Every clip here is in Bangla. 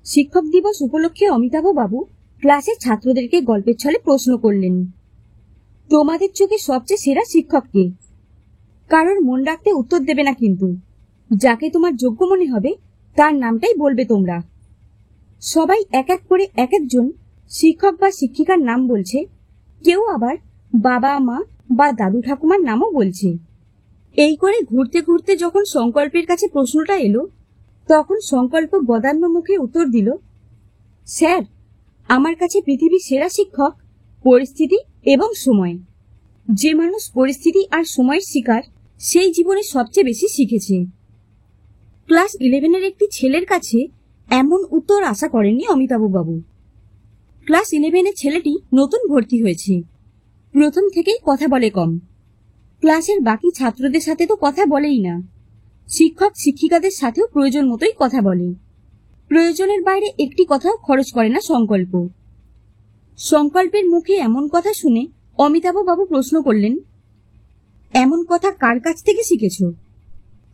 শিক্ষক দিবস উপলক্ষে অমিতাভ বাবু ক্লাসের ছাত্রদেরকে গল্পের ছলে প্রশ্ন করলেন, তোমাদের চোখে সবচেয়ে সেরা শিক্ষক কে? কারোর মন রাখতে উত্তর দেবে না, কিন্তু যাকে তোমার যোগ্য মনে হবে তার নামটাই বলবে তোমরা। সবাই এক এক করে এক একজন শিক্ষক বা শিক্ষিকার নাম বলছে, কেউ আবার বাবা মা বা দাদু ঠাকুমার নামও বলছে। এই করে ঘুরতে ঘুরতে যখন সংকল্পের কাছে প্রশ্নটা এলো, তখন সংকল্প বদান্য মুখে উত্তর দিল, স্যার, আমার কাছে পৃথিবীর সেরা শিক্ষক পরিস্থিতি এবং সময়। যে মানুষ পরিস্থিতি আর সময়ের শিকার, সেই জীবনে সবচেয়ে বেশি শিখেছে। ক্লাস 11-এর একটি ছেলের কাছে এমন উত্তর আশা করেননি অমিতাভ বাবু। ক্লাস 11-এর ছেলেটি নতুন ভর্তি হয়েছে, প্রথম থেকেই কথা বলে কম। ক্লাসের বাকি ছাত্রদের সাথে তো কথা বলেই না, শিক্ষক শিক্ষিকাদের সাথেও প্রয়োজন মতোই কথা বলে। প্রয়োজনের বাইরে একটি কথাও খরচ করে না সংকল্প। সংকল্পের মুখে এমন কথা শুনে অমিতাভ বাবু প্রশ্ন করলেন, এমন কথা কার কাছ থেকে শিখেছ?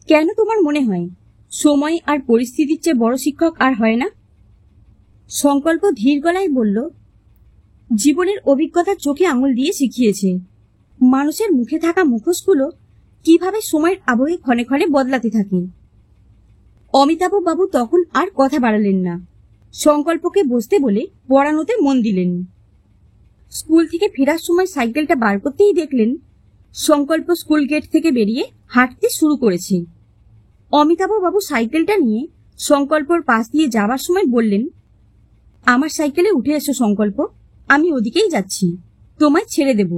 কেন তোমার মনে হয় সময় আর পরিস্থিতির চেয়ে বড় শিক্ষক আর হয় না? সংকল্প ধীর গলায় বলল, জীবনের অভিজ্ঞতা চোখে আঙুল দিয়ে শিখিয়েছে মানুষের মুখে থাকা মুখোশগুলো কিভাবে সময়ের আবহে ক্ষণে ক্ষণে বদলাতে থাকে। অমিতাভ বাবু তখন আর কথা বাড়ালেন না, সংকল্পকে বসতে বলে পড়ানোতে মন দিলেন। স্কুল থেকে ফেরার সময় সাইকেলটা বার করতেই দেখলেন সংকল্প স্কুল গেট থেকে বেরিয়ে হাঁটতে শুরু করেছে। অমিতাভ বাবু সাইকেলটা নিয়ে সংকল্পর পাশ দিয়ে যাবার সময় বললেন, আমার সাইকেলে উঠে এসো সংকল্প, আমি ওদিকেই যাচ্ছি, তোমায় ছেড়ে দেব।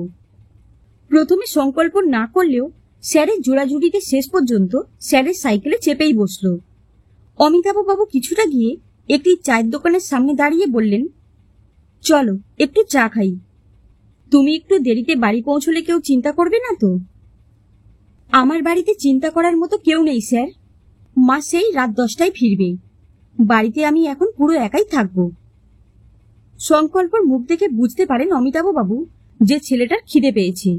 প্রথমে সংকল্প না করলেও স্যারের জোড়াজুড়িতে শেষ পর্যন্ত স্যারের সাইকেলে চেপেই বসল। অমিতাভ বাবু কিছুটা গিয়ে একটি চায়ের দোকানের সামনে দাঁড়িয়ে বললেন, চলো একটু চা খাই। তুমি একটু দেরিতে বাড়ি পৌঁছলে কেউ চিন্তা করবে না তো? আমার বাড়িতে চিন্তা করার মতো কেউ নেই স্যার, মা সেই রাত 10টায় ফিরবে, বাড়িতে আমি এখন পুরো একাই থাকব। সংকল্পর মুখ দেখে বুঝতে পারেন অমিতাভ বাবু যে ছেলেটার খিদে পেয়েছে,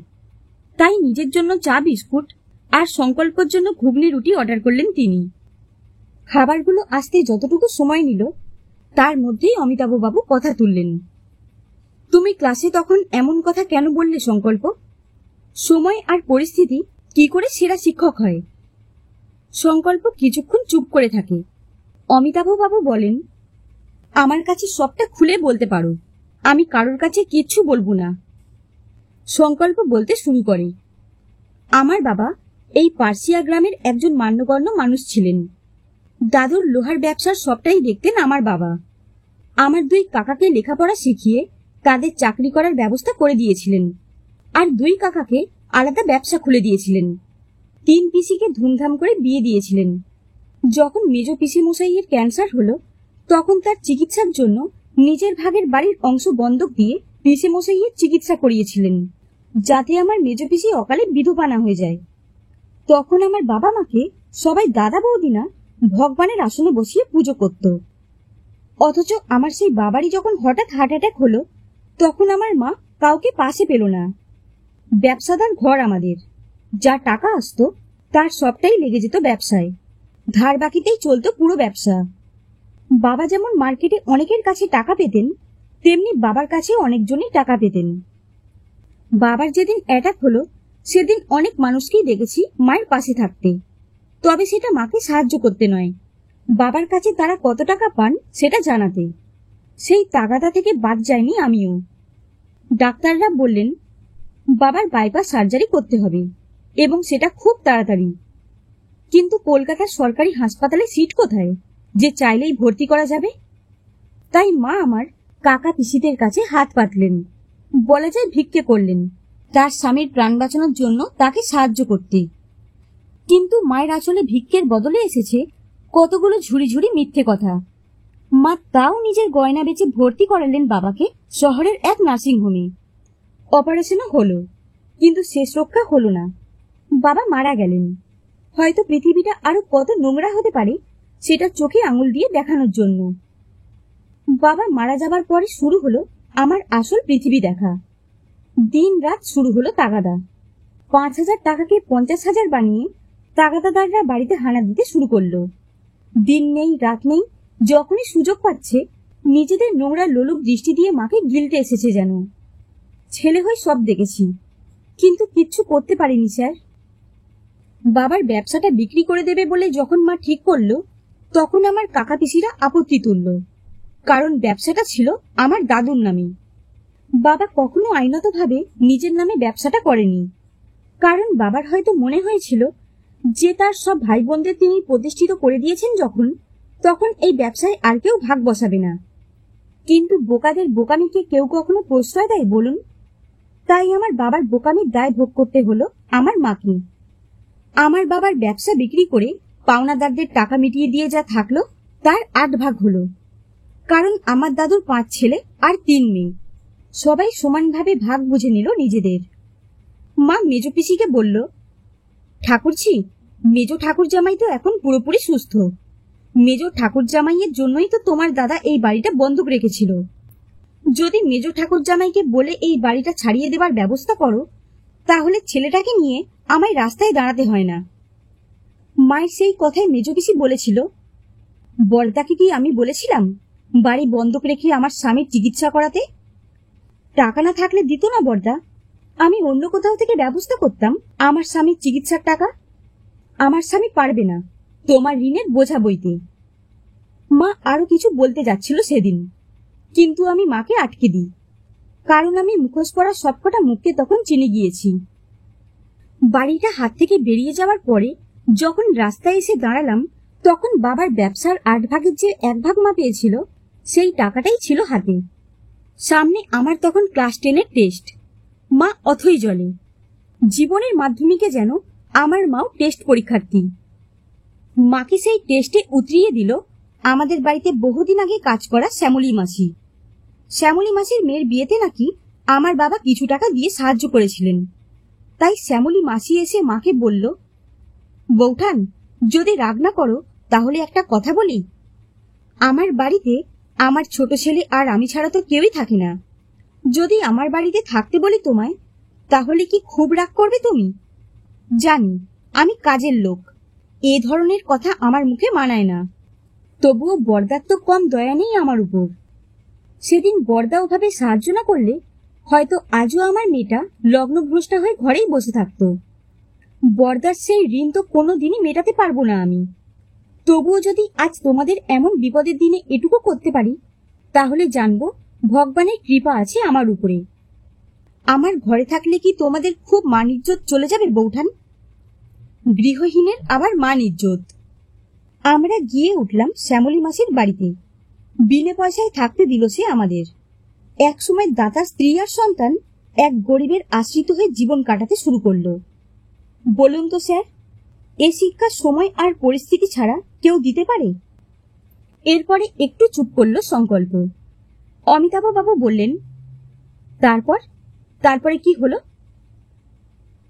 তাই নিজের জন্য চা বিস্কুট আর সংকল্পের জন্য ঘুগনি রুটি অর্ডার করলেন তিনি। খাবারগুলো আসতে যতটুকু সময় নিল তার মধ্যেই অমিতাভ বাবু কথা তুললেন, তুমি ক্লাসে তখন এমন কথা কেন বললে সংকল্প? সময় আর পরিস্থিতি কি করে সেরা শিক্ষক হয়? সংকল্প কিছুক্ষণ চুপ করে থাকে। অমিতাভ বাবু বলেন, আমার কাছে সবটা খুলে বলতে পারো, আমি কারোর কাছে কিচ্ছু বলবো না। সংকল্প বলতে শুরু করে, আমার বাবা এই পার্সিয়া গ্রামের একজন মান্যগণ্য মানুষ ছিলেন। দাদুর লোহার ব্যবসার সবটাই দেখতেন আমার বাবা। আমার 2 কাকাকে লেখাপড়া শিখিয়ে তাদের চাকরি করার ব্যবস্থা করে দিয়েছিলেন, আর 2 কাকাকে আলাদা ব্যবসা খুলে দিয়েছিলেন। 3 পিসিকে ধুমধাম করে বিয়ে দিয়েছিলেন। যখন মেজ পিসি মশাইয়ের ক্যান্সার হলো, তখন তার চিকিৎসার জন্য নিজের ভাগের বাড়ির অংশ বন্ধক দিয়ে পিসি মশাইয়ের চিকিৎসা করিয়েছিলেন, যাতে আমার মেজ পিসি অকালে বিধবা না হয়ে যায়। তখন আমার বাবা মাকে সবাই দাদা বৌদি না ভগবানের আসনে বসিয়ে পুজো করত। অথচ আমার সেই বাবারই যখন হঠাৎ হার্ট অ্যাটাক হলো, তখন আমার মা কাউকে পাশে পেল না। ব্যবসাদার ঘর আমাদের, যা টাকা আসতো তার সবটাই লেগে যেত ব্যবসায়, ধার বাকিতেই চলতো পুরো ব্যবসা। বাবা যেমন মার্কেটে অনেকের কাছে টাকা পেতেন, তেমনি বাবার কাছেও অনেকজনই টাকা পেতেন। বাবার যেদিন অ্যাটাক হলো সেদিন অনেক মানুষকেই দেখেছি মায়ের পাশে থাকতে, তবে সেটা মাকে সাহায্য করতে নয়, বাবার কাছে তারা কত টাকা পান সেটা জানাতে। সেই তাগাদা থেকে বাদ যায়নি আমিও। ডাক্তাররা বললেন বাবার বাইপাস সার্জারি করতে হবে, এবং সেটা খুব তাড়াতাড়ি। কিন্তু কলকাতার সরকারি হাসপাতালে সিট কোথায় যে চাইলেই ভর্তি করা যাবে? তাই মা আমার কাকা পিসিদের কাছে হাত পাতলেন, বলা যায় ভিক্ষে করলেন তার স্বামীর প্রাণ বাঁচানোর জন্য তাকে সাহায্য করতে। কিন্তু মায়ের আসলে ভিক্ষের বদলে এসেছে কতগুলো ঝুড়ি ঝুড়ি মিথ্যে কথা। মা তাও নিজের গয়না বেচে ভর্তি করালেন বাবাকে শহরের এক নার্সিংহোমে। অপারেশনও হলো, কিন্তু শেষ রক্ষা হলো না, বাবা মারা গেলেন। হয়তো পৃথিবীটা আরো কত নোংরা হতে পারে সেটা চোখে আঙুল দিয়ে দেখানোর জন্য। বাবা মারা যাবার পরে শুরু হলো আমার আসল পৃথিবী দেখা। দিন রাত শুরু হলো তাগাদা। 5,000 টাকাকে 50,000 বানিয়ে তাগাদাদাররা বাড়িতে হানা দিতে শুরু করলো। দিন নেই রাত নেই, যখনই সুযোগ পাচ্ছে নিজেদের নোংরা লোলুপ দৃষ্টি দিয়ে মাকে গিলতে এসেছে যেন। ছেলে হয়ে সব দেখেছি, কিন্তু কিচ্ছু করতে পারিনি স্যার। বাবার ব্যবসাটা বিক্রি করে দেবে বলে যখন মা ঠিক করলো, তখন আমার কাকা পিসিরা আপত্তি তুলল, কারণ ব্যবসাটা ছিল আমার দাদুর নামে। বাবা কখনো আইনতভাবে নিজের নামে ব্যবসাটা করেনি, কারণ বাবার হয়তো মনে হয়েছিল যে তার সব ভাই বোনদের তিনি প্রতিষ্ঠিত করে দিয়েছেন যখন, তখন এই ব্যবসায় আর কেউ ভাগ বসাবে না। কিন্তু বোকাদের বোকামিকে কেউ কখনো প্রশ্রয় দেয় বলুন? তাই আমার বাবার বোকামির দায় ভোগ করতে হলো আমার মাকে। আমার বাবার ব্যবসা বিক্রি করে পাওনাদারদের টাকা মিটিয়ে দিয়ে যা থাকলো তার 8 ভাগ হলো, কারণ আমার দাদুর 5 ছেলে আর 3 মেয়ে, সবাই সমানভাবে ভাগ বুঝে নিল নিজেদের। মা মেজ পিসিকে বলল, ঠাকুরছি, মেজ ঠাকুর জামাই তো এখন পুরোপুরি সুস্থ। মেজ ঠাকুর জামাইয়ের জন্যই তো তোমার দাদা এই বাড়িটা বন্ধক রেখেছিল। যদি মেজ ঠাকুর জামাইকে বলে এই বাড়িটা ছাড়িয়ে দেবার ব্যবস্থা করো, তাহলে ছেলেটাকে নিয়ে আমায় রাস্তায় দাঁড়াতে হয় না। মায়ের সেই কথায় মেজ পিসি বলেছিল, বড়দাকে কি আমি বলেছিলাম বাড়ি বন্ধক রেখে আমার স্বামীর চিকিৎসা করাতে? টাকা না থাকলে দিত না বড়দা, আমি অন্য কোথাও থেকে ব্যবস্থা করতাম আমার স্বামীর চিকিৎসার টাকা। আমার স্বামী পারবে না তোমার ঋণের বোঝা বইতে। মা আরো কিছু বলতে যাচ্ছিল সেদিন, কিন্তু আমি মাকে আটকে দিই, কারণ আমি মুখোশ পরা সবকটা মুখকে তখন চিনে গিয়েছি। বাড়িটা হাত থেকে বেরিয়ে যাওয়ার পরে যখন রাস্তায় এসে দাঁড়ালাম, তখন বাবার ব্যবসার 8 ভাগের যে 1 ভাগ মা পেয়েছিল, সেই টাকাটাই ছিল হাতে। সামনে আমার তখন ক্লাস 10-এর টেস্ট। মা অথই জলে। জীবনের মাধ্যমিকে যেন আমার মাও টেস্ট পরীক্ষার্থী। মাকে সেই টেস্টে উতরিয়ে দিল আমাদের বাড়িতে বহুদিন আগে কাজ করা শ্যামলী মাসি। শ্যামলী মাসির মেয়ের বিয়েতে নাকি আমার বাবা কিছু টাকা দিয়ে সাহায্য করেছিলেন। তাই শ্যামলী মাসি এসে মাকে বলল, বৌঠান, যদি রাগ না করো তাহলে একটা কথা বলি। আমার বাড়িতে আমার ছোট ছেলে আর আমি ছাড়া তো কেউই থাকে না। যদি আমার বাড়িতে থাকতে বলি তোমায়, তাহলে কি খুব রাগ করবে তুমি? জানি আমি কাজের লোক, এ ধরনের কথা আমার মুখে মানায় না, তবুও বড়দার তো কম দয়া নেই আমার উপর। সেদিন বড়দা ওভাবে সাহায্য না করলে হয়তো আজও আমার মেয়েটা লগ্নভ্রষ্টা হয়ে ঘরেই বসে থাকত। বড়দার সেই ঋণ তো কোনোদিনই মেটাতে পারবো না আমি। তবুও যদি আজ তোমাদের এমন বিপদের দিনে এটুকু করতে পারি, তাহলে জানবো ভগবানের কৃপা আছে আমার উপরে। আমার ঘরে থাকলে কি তোমাদের খুব মান ইজ্জত চলে যাবে বৌঠান? গৃহহীনের আবার মান ইজ্জত। আমরা গিয়ে উঠলাম শ্যামলী মাসির বাড়িতে। বিনে পয়সায় থাকতে দিল সে আমাদের। একসময় দাতার স্ত্রী আর সন্তান এক গরিবের আশ্রিত হয়ে জীবন কাটাতে শুরু করলো। বলুন তো স্যার, এ শিক্ষা সময় আর পরিস্থিতি ছাড়া কেউ দিতে পারে? এরপরে একটু চুপ করল সংকল্প। অমিতাভ বাবু বললেন, তারপরে কি হলো?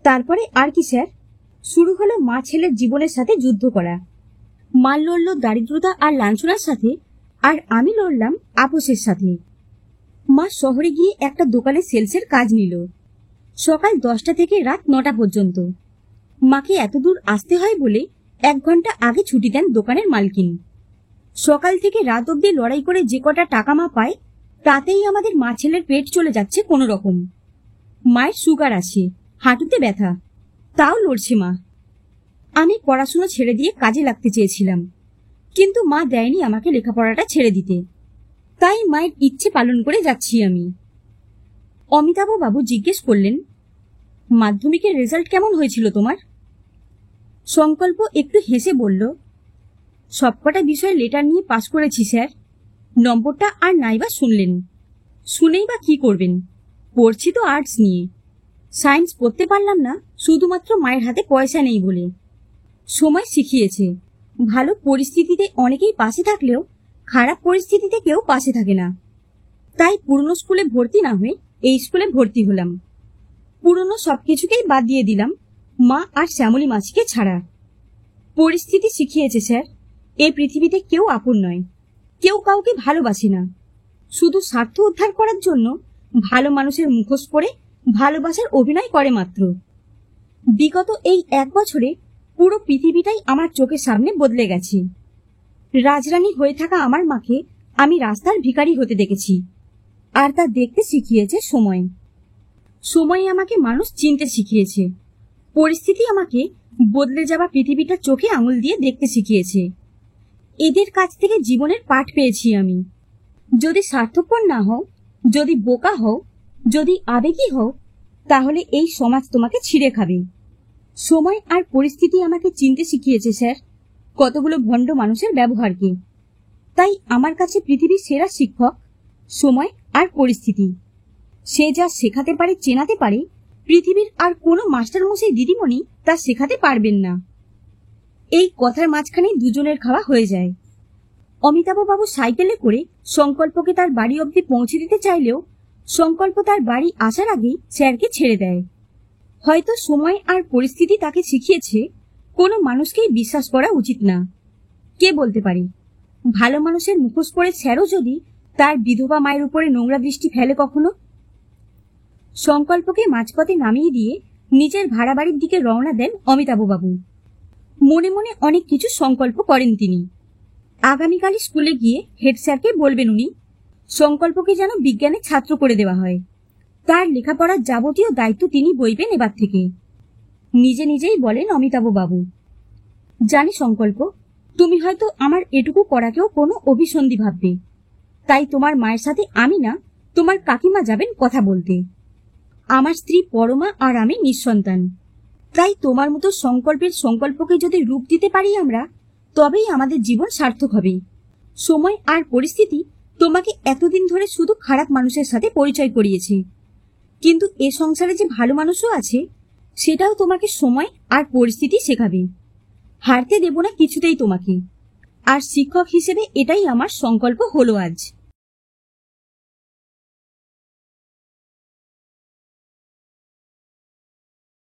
তারপরে আর কি স্যার, শুরু হলো মা ছেলের জীবনের সাথে যুদ্ধ করা। মা লড়ল দারিদ্রতা আর লাঞ্ছনার সাথে, আর আমি লড়লাম আপোষের সাথে। মা শহরে গিয়ে একটা দোকানে সেলসের কাজ নিল, সকাল 10টা থেকে রাত 9টা পর্যন্ত। মাকে এত দূর আসতে হয় বলে 1 ঘন্টা আগে ছুটি দেন দোকানের মালকিন। সকাল থেকে রাত অব্দি লড়াই করে যে কটা টাকা মা পায়, তাতেই আমাদের মা ছেলের পেট চলে যাচ্ছে কোনো রকম। মায়ের সুগার আছে, হাঁটুতে ব্যথা, তাও লড়ছে মা। আমি পড়াশোনা ছেড়ে দিয়ে কাজে লাগতে চেয়েছিলাম, কিন্তু মা দেয়নি আমাকে লেখাপড়াটা ছেড়ে দিতে। তাই মায়ের ইচ্ছে পালন করে যাচ্ছি আমি। অমিতাভ বাবু জিজ্ঞেস করলেন, মাধ্যমিকের রেজাল্ট কেমন হয়েছিল তোমার? সংকল্প একটু হেসে বলল, সবকটা বিষয়ে লেটার নিয়ে পাশ করেছি স্যার। নম্বরটা আর নাইবা শুনলেন। শুনেই বা কি করবেন, পড়ছি তো আর্টস নিয়ে। সায়েন্স পড়তে পারলাম না শুধুমাত্র মায়ের হাতে পয়সা নেই বলে। সময় শিখিয়েছে, ভালো পরিস্থিতিতে অনেকেই পাশে থাকলেও খারাপ পরিস্থিতিতে কেউ পাশে থাকে না। তাই পুরনো স্কুলে ভর্তি না হয়ে এই স্কুলে ভর্তি হলাম। পুরনো সবকিছুকেই বাদ দিয়ে দিলাম মা আর শ্যামলী মাসিকে ছাড়া। পরিস্থিতি শিখিয়েছে স্যার, এই পৃথিবীতে কেউ আপন নয়, কেউ কাউকে ভালোবাসে না। শুধু স্বার্থ উদ্ধার করার জন্য ভালো মানুষের মুখোশ পরে ভালোবাসার অভিনয় করে মাত্র। বিগত এই 1 বছরে পুরো পৃথিবীটাই আমার চোখের সামনে বদলে গেছে। রাজরানী হয়ে থাকা আমার মাকে আমি রাস্তার ভিখারি হতে দেখেছি, আর তা দেখতে শিখিয়েছে সময়। সময় আমাকে মানুষ চিনতে শিখিয়েছে। পরিস্থিতি আমাকে বদলে যাওয়া পৃথিবীটা চোখে আঙুল দিয়ে দেখতে শিখিয়েছে। এদের কাছ থেকে জীবনের পাঠ পেয়েছি আমি। যদি স্বার্থপর না হও, যদি বোকা হও, যদি আবেগী হও, তাহলে এই সমাজ তোমাকে ছিঁড়ে খাবে। সময় আর পরিস্থিতি আমাকে চিনতে শিখিয়েছে স্যার, কতগুলো ভণ্ড মানুষের ব্যবহারকে। তাই আমার কাছে পৃথিবীর সেরা শিক্ষক সময় আর পরিস্থিতি। সে যা শেখাতে পারে, চেনাতে পারে, পৃথিবীর আর কোনো মাস্টারমশাই দিদিমণি তা শেখাতে পারবেন না। এই কথার মাঝখানে দুজনের খাওয়া হয়ে যায়। অমিতাভবাবু সাইকেলে করে সংকল্পকে তার বাড়ি অবধি পৌঁছে দিতে চাইলেও সংকল্প তার বাড়ি আসার আগেই স্যারকে ছেড়ে দেয়। হয়তো সময় আর পরিস্থিতি তাকে শিখিয়েছে কোনো মানুষকেই বিশ্বাস করা উচিত না। কে বলতে পারে, ভালো মানুষের মুখোশ পরে স্যারও যদি তার বিধবা মায়ের উপরে নোংরা দৃষ্টি ফেলে কখনো। সংকল্পকে মাঝপথে নামিয়ে দিয়ে নিজের ভাড়া বাড়ির দিকে রওনা দেন অমিতাভবাবু। মনে মনে অনেক কিছু সংকল্প করেন তিনি। আগামীকালই স্কুলে গিয়ে হেড স্যারকে বলবেন উনি সংকল্পকে যেন বিজ্ঞানের ছাত্র করে দেওয়া হয়। তার লেখাপড়ার যাবতীয় দায়িত্ব তিনি বইবেন এবার থেকে। নিজে নিজেই বলেন অমিতাভবাবু, জানি সংকল্প, তুমি হয়তো আমার এটুকু করাকেও কোনো অভিসন্ধি ভাববে। তাই তোমার মায়ের সাথে আমি না, তোমার কাকিমা যাবেন কথা বলতে। আমার স্ত্রী পরমা আর আমি নিঃসন্তান। তাই তোমার মতো সংকল্পের সংকল্পকে যদি রূপ দিতে পারি আমরা, তবেই আমাদের জীবন সার্থক হবে। সময় আর পরিস্থিতি তোমাকে এতদিন ধরে শুধু খারাপ মানুষের সাথে পরিচয় করিয়েছে, কিন্তু এ সংসারে যে ভালো মানুষও আছে সেটাও তোমাকে সময় আর পরিস্থিতি শেখাবে। হারতে দেব না কিছুতেই তোমাকে। আর শিক্ষক হিসেবে এটাই আমার সংকল্প হলো আজ।